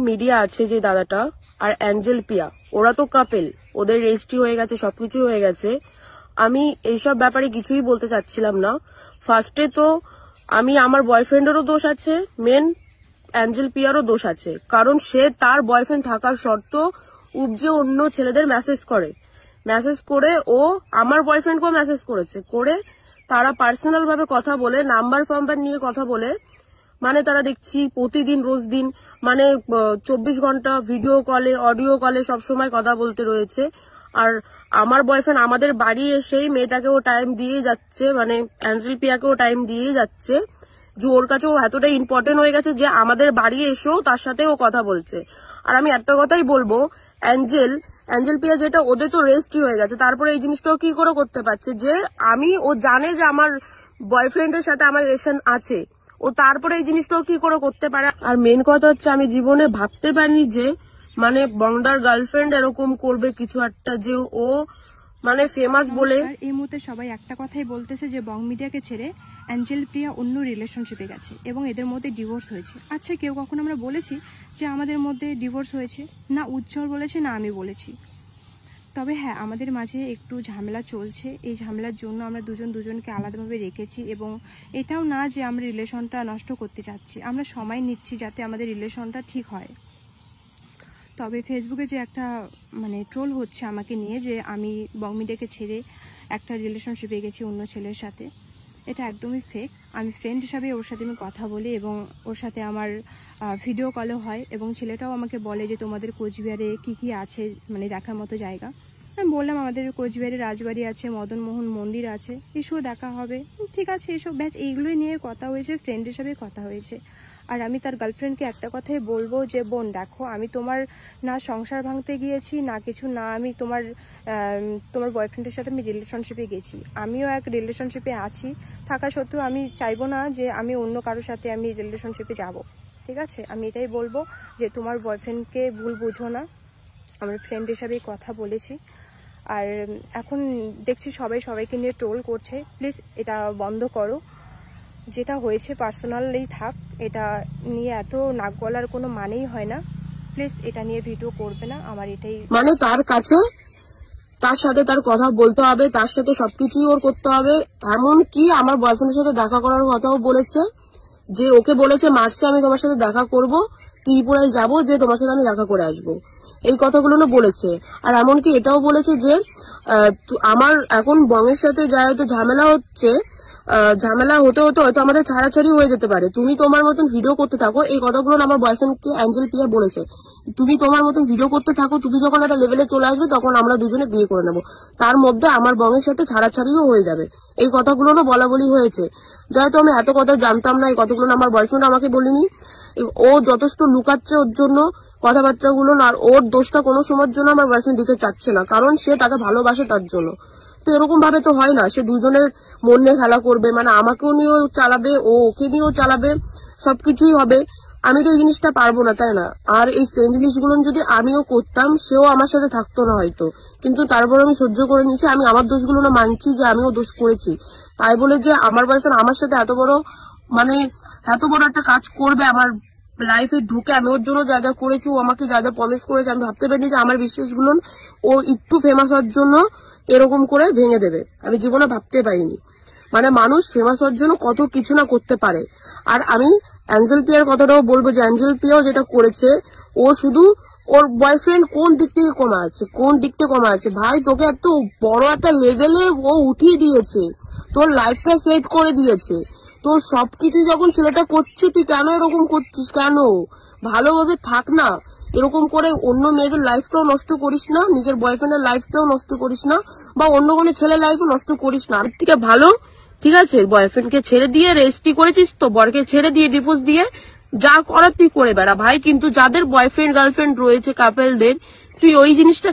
Media আছে যে দাদাটা আর অ্যাঞ্জেল পিয়া, ওরা তো কাপেল, ওদের রেজিস্ট্রি হয়ে গেছে, সবকিছু হয়ে গেছে। আমি এইসব ব্যাপারে কিছুই বলতে চাচ্ছিলাম না। ফার্স্টে তো আমি আমার বয়ফ্রেন্ডেরও দোষ আছে, মেন অ্যাঞ্জেল পিয়ারও দোষ আছে, কারণ সে তার বয়ফ্রেন্ড থাকার সত্ত্বেও উপজে অন্য ছেলেদের মেসেজ করে ও আমার বয়ফ্রেন্ডকেও মেসেজ করেছে, করে তারা পার্সোনাল ভাবে কথা বলে, নাম্বার ফাম্বার নিয়ে কথা বলে, মানে তারা দেখছি প্রতিদিন রোজ দিন মানে 24 ঘন্টা ভিডিও কলে অডিও কলে সবসময় কথা বলতে রয়েছে। আর আমার বয়ফ্রেন্ড আমাদের বাড়ি এসেই মেয়েটাকেও টাইম দিয়ে যাচ্ছে, মানে অ্যাঞ্জেল পিয়াকেও টাইম দিয়ে যাচ্ছে, যে ওর কাছে ও এতটাই ইম্পর্টেন্ট হয়ে গেছে যে আমাদের বাড়ি এসেও তার সাথে ও কথা বলছে। আর আমি একটা কথাই বলবো, অ্যাঞ্জেল পিয়া যেটা ওদের তো রেজিস্ট্রি হয়ে গেছে, তারপরে এই জিনিসটাও কি করে করতে পারছে যে ও জানে যে আমার বয়ফ্রেন্ডের সাথে আমার রিলেশন আছে, ও তারপরে এই জিনিসটাও কি করে করতে পারে। আর মেন কথা হচ্ছে আমি জীবনে ভাবতে পারিনি যে মানে বংদার গার্লফ্রেন্ড এরকম করবে কিছু একটা, যে ও মানে ফেমাস বলে। এই মুহূর্তে সবাই একটা কথাই বলতেছে যে বং মিডিয়াকে ছেড়ে অ্যাঞ্জেল প্রিয়া অন্য রিলেশনশিপে গেছে এবং এদের মধ্যে ডিভোর্স হয়েছে। আচ্ছা, কেউ কখন আমরা বলেছি যে আমাদের মধ্যে ডিভোর্স হয়েছে? না উজ্জ্বল বলেছে, না আমি বলেছি। তবে হ্যাঁ, আমাদের মাঝে একটু ঝামেলা চলছে, এই ঝামেলার জন্য আমরা দুজনকে আলাদাভাবে রেখেছি এবং এটাও না যে আমরা রিলেশনটা নষ্ট করতে চাচ্ছি, আমরা সময় নিচ্ছি যাতে আমাদের রিলেশনটা ঠিক হয়। তবে ফেসবুকে যে একটা মানে ট্রোল হচ্ছে আমাকে নিয়ে যে আমি বং মিডিয়াকে ছেড়ে একটা রিলেশনশিপে গেছি অন্য ছেলের সাথে, এটা একদমই ফেক। আমি ফ্রেন্ড হিসাবে ওর সাথে আমি কথা বলি এবং ওর সাথে আমার ভিডিও কলও হয় এবং ছেলেটাও আমাকে বলে যে তোমাদের কোচবিহারে কি আছে মানে দেখার মতো জায়গা। আমি বললাম আমাদের কোচবিহারে রাজবাড়ি আছে, মদনমোহন মন্দির আছে, এসব দেখা হবে। ঠিক আছে, এসব ব্যাচ এইগুলোই নিয়ে কথা হয়েছে, ফ্রেন্ড হিসাবে কথা হয়েছে। আর আমি তার গার্লফ্রেন্ডকে একটা কথাই বলবো যে বোন দেখো, আমি তোমার না সংসার ভাঙতে গিয়েছি না কিছু, না আমি তোমার বয়ফ্রেন্ডের সাথে আমি রিলেশনশিপে গেছি, আমিও এক রিলেশনশিপে আছি, থাকা সত্ত্বেও আমি চাইবো না যে আমি অন্য কারোর সাথে আমি রিলেশনশিপে যাব। ঠিক আছে, আমি এটাই বলবো যে তোমার বয়ফ্রেন্ডকে ভুল বুঝো না, আমার ফ্রেন্ড হিসাবেই কথা বলেছি। আর এখন দেখছি সবাইকে নিয়ে ট্রোল করছে, প্লিজ এটা বন্ধ করো। যেটা হয়েছে পার্সোনালি থাক, এটা নিয়ে এত নাক গলার কোনো মানেই হয় না। প্লিজ এটা নিয়ে ভিডিও করবে না, আমার এটাই মানে তার কাছে তার সাথে তার কথা বলতে হবে, তার সাথে সবকিছুই ওর করতে হবে। এমন কি আমার বয়ফ্রেন্ডের সাথে দেখা করার কথাও বলেছে, যে ওকে বলেছে মার্চে আমি তোমার সাথে দেখা করব, ত্রিপুরায় যাব, যে তোমার সাথে আমি দেখা করে আসবো, এই কথাগুলো না বলেছে। আর এমনকি এটাও বলেছে যে আমার এখন বংয়ের সাথে যা হয়তো ঝামেলা হচ্ছে, ঝামেলা হতে হতে হয়তো আমাদের ছাড়াছাড়ি হয়ে যেতে পারে, তুমি তোমার মতন ভিডিও করতে থাকো। এই কথাগুলো আমার বয়ফ্রেন্ডকে অ্যাঞ্জেল পিয়া বলেছে, তুমি তোমার মতন ভিডিও করতে থাকো, তুমি যখন একটা লেভেলে চলে আসবে তখন আমরা দুজনে বিয়ে করে নেবো, তার মধ্যে আমার বংয়ের সাথে ছাড়াছাড়িও হয়ে যাবে। এই কথাগুলো না বলা বলি হয়েছে, যেহেতু আমি এত কথা জানতাম না, এই কথাগুলো আমার বয়ফ্রেন্ড আমাকে বলিনি। ও যথেষ্ট লুকাচ্ছে ওর জন্য কথাবার্তাগুলো, আর ওর দোষটা কোনো সময়ের জন্য আমার বয়ফ্রেন্ড দিতে চাচ্ছে না, কারণ সে তাকে ভালোবাসে তার জন্য। তো এরকম ভাবে তো হয় না, সে দুজনের মন নিয়ে খেলা করবে, মানে আমাকেও নিয়েও চালাবে, ও ওকে নিয়েও চালাবে, সবকিছুই হবে। আমি তো এই জিনিসটা পারবো না, তাই না? আর এই সেম জিনিসগুলো যদি আমিও করতাম, সেও আমার সাথে থাকতো না হয়তো, কিন্তু তারপর আমি সহ্য করে নিয়েছি। আমি আমার দোষগুলো না মানছি যে আমিও দোষ করেছি, তাই বলে যে আমার বয়ফ্রেন্ড আমার সাথে এত বড় একটা কাজ করবে আমার লাইফে ঢুকে, আমি ওর জন্য যা যা করেছি, ও আমাকে যা যা প্রমিস করেছে, আমি ভাবতে পারিনি যে আমার বিশ্বাসগুলো ও একটু ফেমাস হওয়ার জন্য এরকম করে ভেঙে দেবে। আমি জীবনে ভাবতে পারিনি, মানে মানুষ ফেমাস হওয়ার জন্য কত কিছু না করতে পারে। আর আমি অ্যাঞ্জেল পিয়ার কথাটাও বলবো যে অ্যাঞ্জেল পিয়াও যেটা করেছে, ও শুধু ওর বয়ফ্রেন্ড কোন দিক থেকে কমা আছে, ভাই তোকে এত বড় একটা লেভেলে ও উঠিয়ে দিয়েছে, তোর লাইফটা সেট করে দিয়েছে, তোর সবকিছু যখন ছেলেটা করছে, তুই কেন এরকম করছিস? কেন? ভালোভাবে থাক না, এরকম করে অন্য মেয়েদের লাইফটাও নষ্ট করিস না, নিজের বয়ফ্রেন্ডের লাইফটাও নষ্ট করিস না, বা অন্য কোনো ছেলের লাইফও নষ্ট করিস না। আর থেকে ভালো, ঠিক আছে, বয়ফ্রেন্ডকে ছেড়ে দিয়ে রেজিস্ট্রি করেছিস তো, বরকে ছেড়ে দিয়ে ডিভোর্স দিয়ে যা করার তুই করে বেড়া ভাই, কিন্তু যাদের বয়ফ্রেন্ড গার্লফ্রেন্ড রয়েছে কাপেলদের, তুই ওই জিনিসটা